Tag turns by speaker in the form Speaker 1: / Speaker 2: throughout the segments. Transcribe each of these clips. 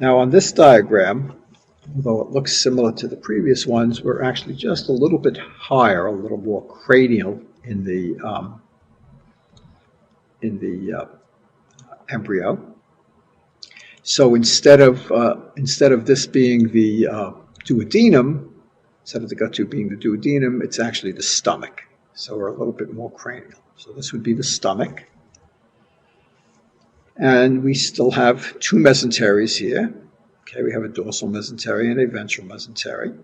Speaker 1: Now on this diagram, although it looks similar to the previous ones, we're actually just a little bit higher, a little more cranial in the embryo. So instead of this being the duodenum, instead of the gut tube being the duodenum, it's actually the stomach. So we're a little bit more cranial. So this would be the stomach. And we still have two mesenteries here. Okay, we have a dorsal mesentery and a ventral mesentery.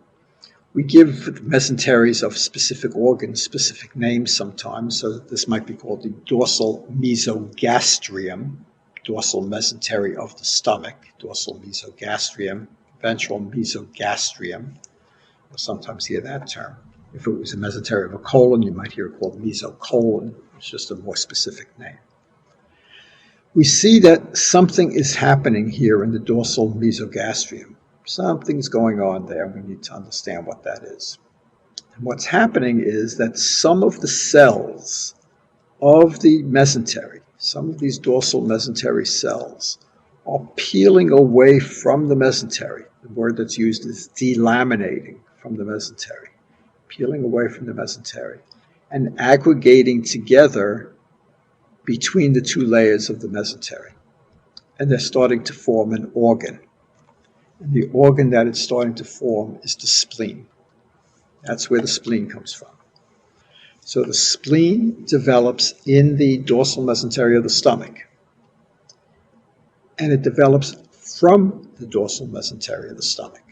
Speaker 1: We give mesenteries of specific organs specific names sometimes, so this might be called the dorsal mesogastrium, dorsal mesentery of the stomach, dorsal mesogastrium, ventral mesogastrium. You'll sometimes hear that term. If it was a mesentery of a colon, you might hear it called mesocolon. It's just a more specific name. We see that something is happening here in the dorsal mesogastrium. Something's going on there. We need to understand what that is. And what's happening is that some of the cells of the mesentery, some of these dorsal mesentery cells, are peeling away from the mesentery. The word that's used is delaminating from the mesentery, peeling away from the mesentery, and aggregating together between the two layers of the mesentery. And they're starting to form an organ. And the organ that it's starting to form is the spleen. That's where the spleen comes from. So the spleen develops in the dorsal mesentery of the stomach. And it develops from the dorsal mesentery of the stomach.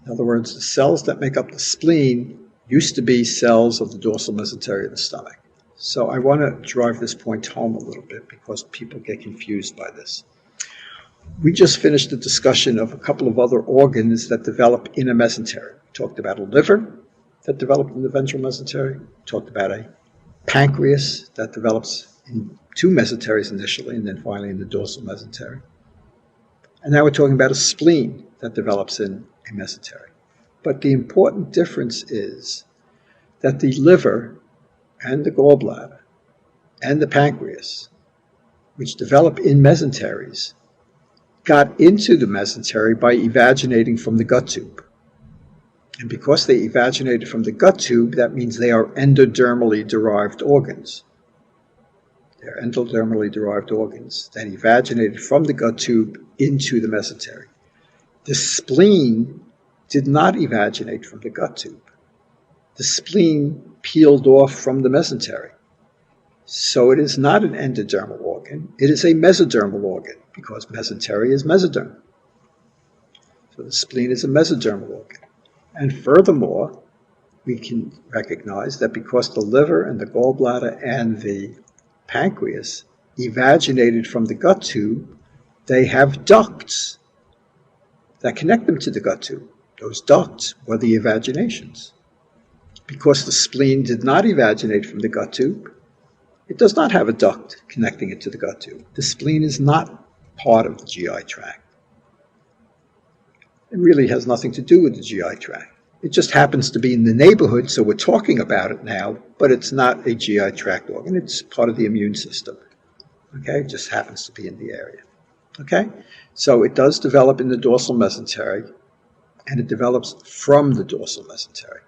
Speaker 1: In other words, the cells that make up the spleen used to be cells of the dorsal mesentery of the stomach. So I want to drive this point home a little bit because people get confused by this. We just finished a discussion of a couple of other organs that develop in a mesentery. We talked about a liver that developed in the ventral mesentery. We talked about a pancreas that develops in two mesenteries initially and then finally in the dorsal mesentery. And now we're talking about a spleen that develops in a mesentery. But the important difference is that the liver and the gallbladder and the pancreas, which develop in mesenteries, got into the mesentery by evaginating from the gut tube. And because they evaginated from the gut tube, that means they are endodermally derived organs. They're endodermally derived organs that evaginated from the gut tube into the mesentery. The spleen did not evaginate from the gut tube. The spleen peeled off from the mesentery. So it is not an endodermal organ. It is a mesodermal organ because mesentery is mesoderm. So the spleen is a mesodermal organ. And furthermore, we can recognize that because the liver and the gallbladder and the pancreas evaginated from the gut tube, they have ducts that connect them to the gut tube. Those ducts were the evaginations. Because the spleen did not evaginate from the gut tube, it does not have a duct connecting it to the gut tube. The spleen is not part of the GI tract. It really has nothing to do with the GI tract. It just happens to be in the neighborhood, so we're talking about it now, but it's not a GI tract organ. It's part of the immune system. Okay, it just happens to be in the area. Okay, so it does develop in the dorsal mesentery, and it develops from the dorsal mesentery.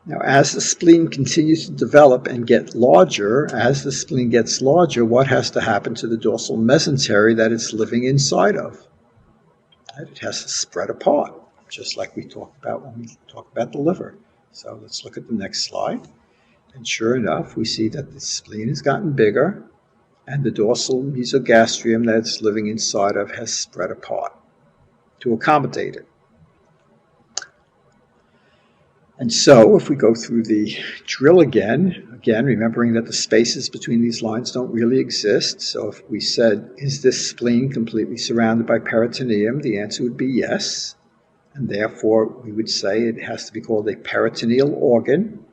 Speaker 1: Now, as the spleen continues to develop and get larger, as the spleen gets larger, what has to happen to the dorsal mesentery that it's living inside of? It has to spread apart, just like we talked about when we talked about the liver. So let's look at the next slide. And sure enough, we see that the spleen has gotten bigger, and the dorsal mesogastrium that it's living inside of has spread apart to accommodate it. And so if we go through the drill again, remembering that the spaces between these lines don't really exist. So if we said, is this spleen completely surrounded by peritoneum? The answer would be yes. And therefore, we would say it has to be called a peritoneal organ.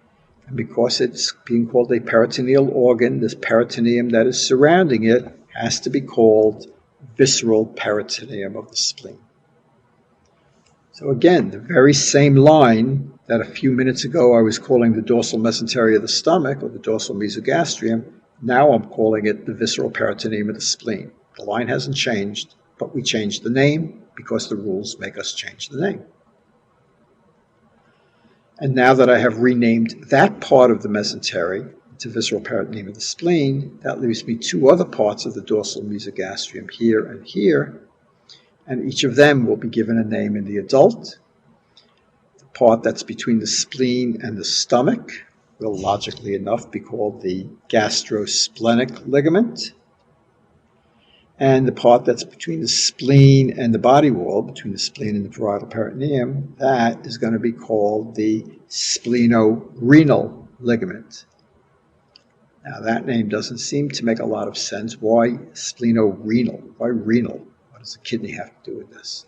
Speaker 1: And because it's being called a peritoneal organ, this peritoneum that is surrounding it has to be called visceral peritoneum of the spleen. So again, the very same line that a few minutes ago I was calling the dorsal mesentery of the stomach, or the dorsal mesogastrium, now I'm calling it the visceral peritoneum of the spleen. The line hasn't changed, but we changed the name because the rules make us change the name. And now that I have renamed that part of the mesentery to visceral peritoneum of the spleen, that leaves me two other parts of the dorsal mesogastrium here and here, and each of them will be given a name in the adult. The part that's between the spleen and the stomach will, logically enough, be called the gastrosplenic ligament. And the part that's between the spleen and the body wall, between the spleen and the parietal peritoneum, that is going to be called the splenorenal ligament. Now, that name doesn't seem to make a lot of sense. Why splenorenal? Why renal? What does the kidney have to do with this?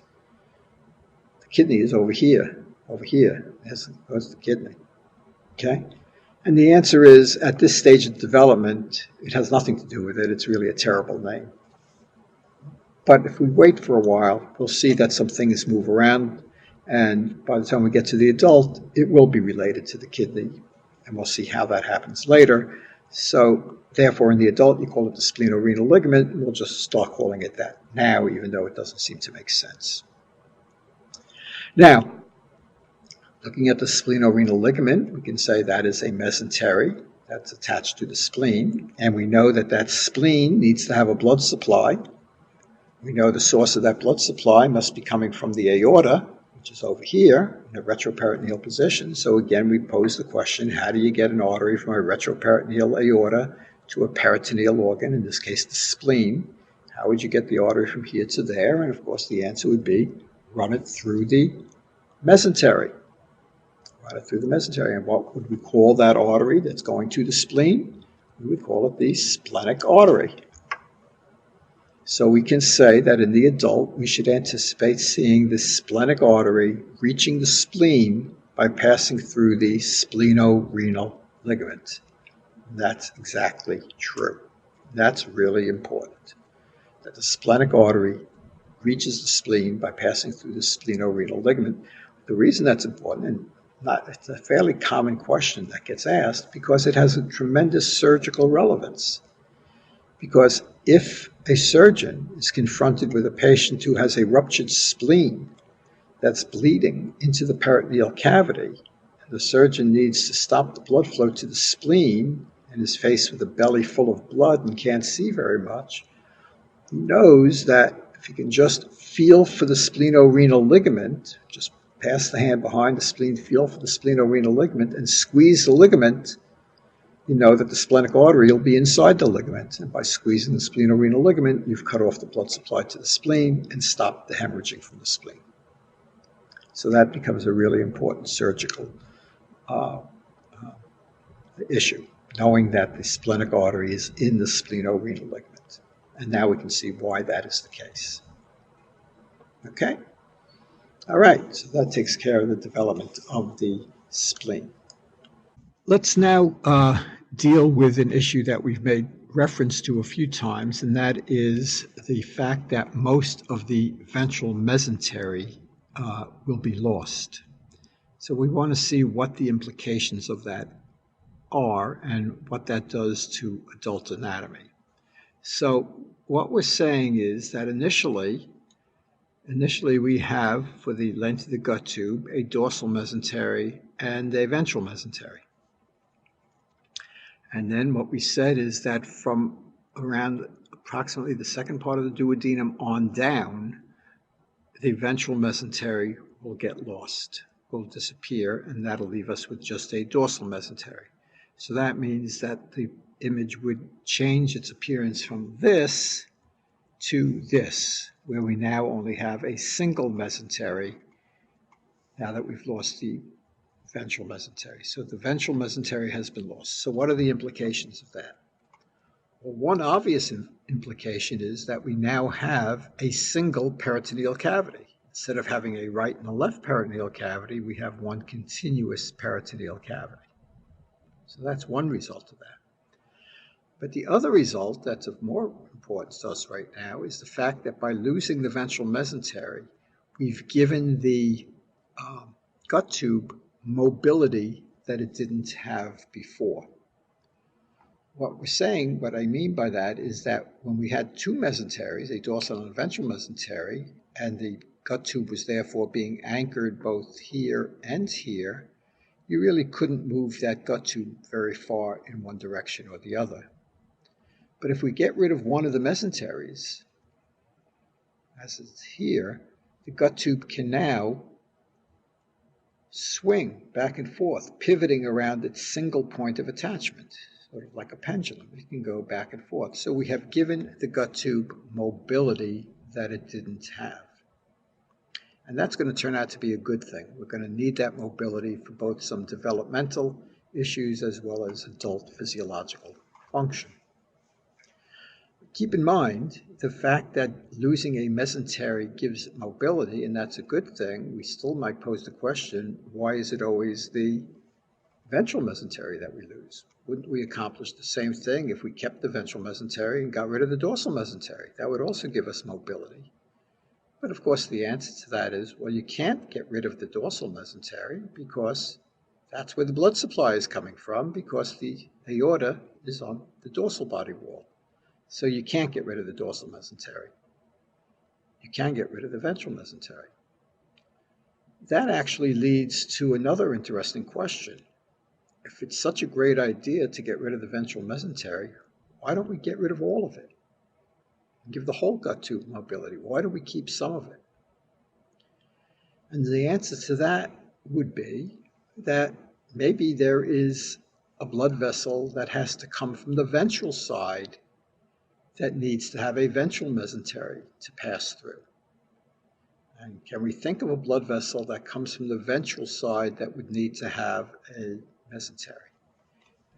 Speaker 1: The kidney is over here. Over here. That's the kidney. Okay? And the answer is, at this stage of development, it has nothing to do with it. It's really a terrible name. But if we wait for a while, we'll see that some things move around, and by the time we get to the adult, it will be related to the kidney, and we'll see how that happens later. So, therefore, in the adult, you call it the splenorenal ligament, and we'll just start calling it that now, even though it doesn't seem to make sense. Now, looking at the splenorenal ligament, we can say that is a mesentery that's attached to the spleen, and we know that that spleen needs to have a blood supply. We know the source of that blood supply must be coming from the aorta, which is over here in a retroperitoneal position. So again, we pose the question, how do you get an artery from a retroperitoneal aorta to a peritoneal organ, in this case the spleen? How would you get the artery from here to there? And of course the answer would be run it through the mesentery. Run it through the mesentery. And what would we call that artery that's going to the spleen? We would call it the splenic artery. So we can say that in the adult, we should anticipate seeing the splenic artery reaching the spleen by passing through the splenorenal ligament. That's exactly true. That's really important, that the splenic artery reaches the spleen by passing through the splenorenal ligament. The reason that's important, and it's a fairly common question that gets asked, because it has a tremendous surgical relevance. Because if a surgeon is confronted with a patient who has a ruptured spleen that's bleeding into the peritoneal cavity, and the surgeon needs to stop the blood flow to the spleen and is faced with a belly full of blood and can't see very much, he knows that if he can just feel for the splenorenal ligament, just pass the hand behind the spleen, feel for the splenorenal ligament, and squeeze the ligament, you know that the splenic artery will be inside the ligament. And by squeezing the splenorenal ligament, you've cut off the blood supply to the spleen and stopped the hemorrhaging from the spleen. So that becomes a really important surgical issue, knowing that the splenic artery is in the splenorenal ligament. And now we can see why that is the case. Okay? All right, so that takes care of the development of the spleen. Let's now deal with an issue that we've made reference to a few times, and that is the fact that most of the ventral mesentery will be lost. So we want to see what the implications of that are and what that does to adult anatomy. So what we're saying is that initially we have, for the length of the gut tube, a dorsal mesentery and a ventral mesentery. And then what we said is that from around approximately the second part of the duodenum on down, the ventral mesentery will get lost, will disappear, and that'll leave us with just a dorsal mesentery. So that means that the image would change its appearance from this to this, where we now only have a single mesentery now that we've lost the ventral mesentery. So the ventral mesentery has been lost. So what are the implications of that? Well, one obvious implication is that we now have a single peritoneal cavity. Instead of having a right and a left peritoneal cavity, we have one continuous peritoneal cavity. So that's one result of that. But the other result that's of more importance to us right now is the fact that by losing the ventral mesentery, we've given the gut tube mobility that it didn't have before. what we're saying, what I mean by that is that when we had two mesenteries, a dorsal and a ventral mesentery, and the gut tube was therefore being anchored both here and here, you really couldn't move that gut tube very far in one direction or the other. But if we get rid of one of the mesenteries, as it's here, the gut tube can now swing back and forth, pivoting around its single point of attachment, sort of like a pendulum. It can go back and forth. So we have given the gut tube mobility that it didn't have. And that's going to turn out to be a good thing. We're going to need that mobility for both some developmental issues as well as adult physiological function. Keep in mind the fact that losing a mesentery gives mobility, and that's a good thing. We still might pose the question, why is it always the ventral mesentery that we lose? Wouldn't we accomplish the same thing if we kept the ventral mesentery and got rid of the dorsal mesentery? That would also give us mobility. But of course the answer to that is, well, you can't get rid of the dorsal mesentery because that's where the blood supply is coming from, because the aorta is on the dorsal body wall. So you can't get rid of the dorsal mesentery. You can get rid of the ventral mesentery. That actually leads to another interesting question. If it's such a great idea to get rid of the ventral mesentery, why don't we get rid of all of it? And give the whole gut tube mobility. Why do we keep some of it? And the answer to that would be that maybe there is a blood vessel that has to come from the ventral side that needs to have a ventral mesentery to pass through. And can we think of a blood vessel that comes from the ventral side that would need to have a mesentery?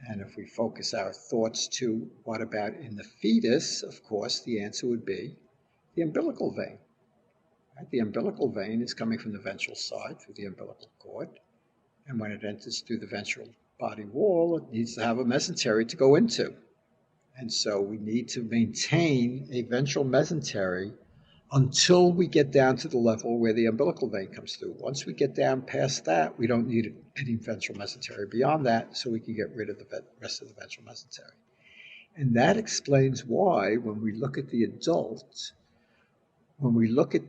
Speaker 1: And if we focus our thoughts to what about in the fetus, of course, the answer would be the umbilical vein. Right? The umbilical vein is coming from the ventral side through the umbilical cord. And when it enters through the ventral body wall, it needs to have a mesentery to go into. And so we need to maintain a ventral mesentery until we get down to the level where the umbilical vein comes through. Once we get down past that, we don't need any ventral mesentery beyond that, so we can get rid of the rest of the ventral mesentery. And that explains why, when we look at the adult, when we look at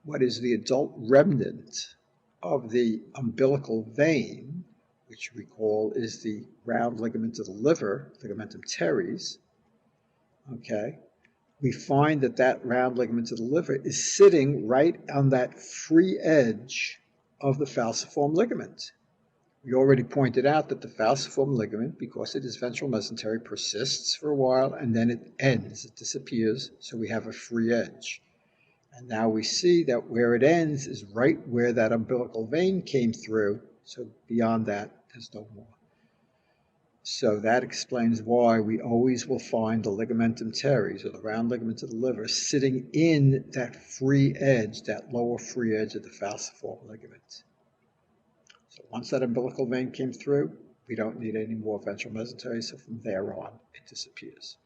Speaker 1: what is the adult remnant of the umbilical vein, which we call is the round ligament of the liver, ligamentum teres, okay, we find that that round ligament of the liver is sitting right on that free edge of the falciform ligament. We already pointed out that the falciform ligament, because it is ventral mesentery, persists for a while and then it ends, it disappears, so we have a free edge. And now we see that where it ends is right where that umbilical vein came through, so beyond that, there's no more. So that explains why we always will find the ligamentum teres, or the round ligament of the liver, sitting in that free edge, that lower free edge of the falciform ligament. So once that umbilical vein came through, we don't need any more ventral mesentery, so from there on, it disappears.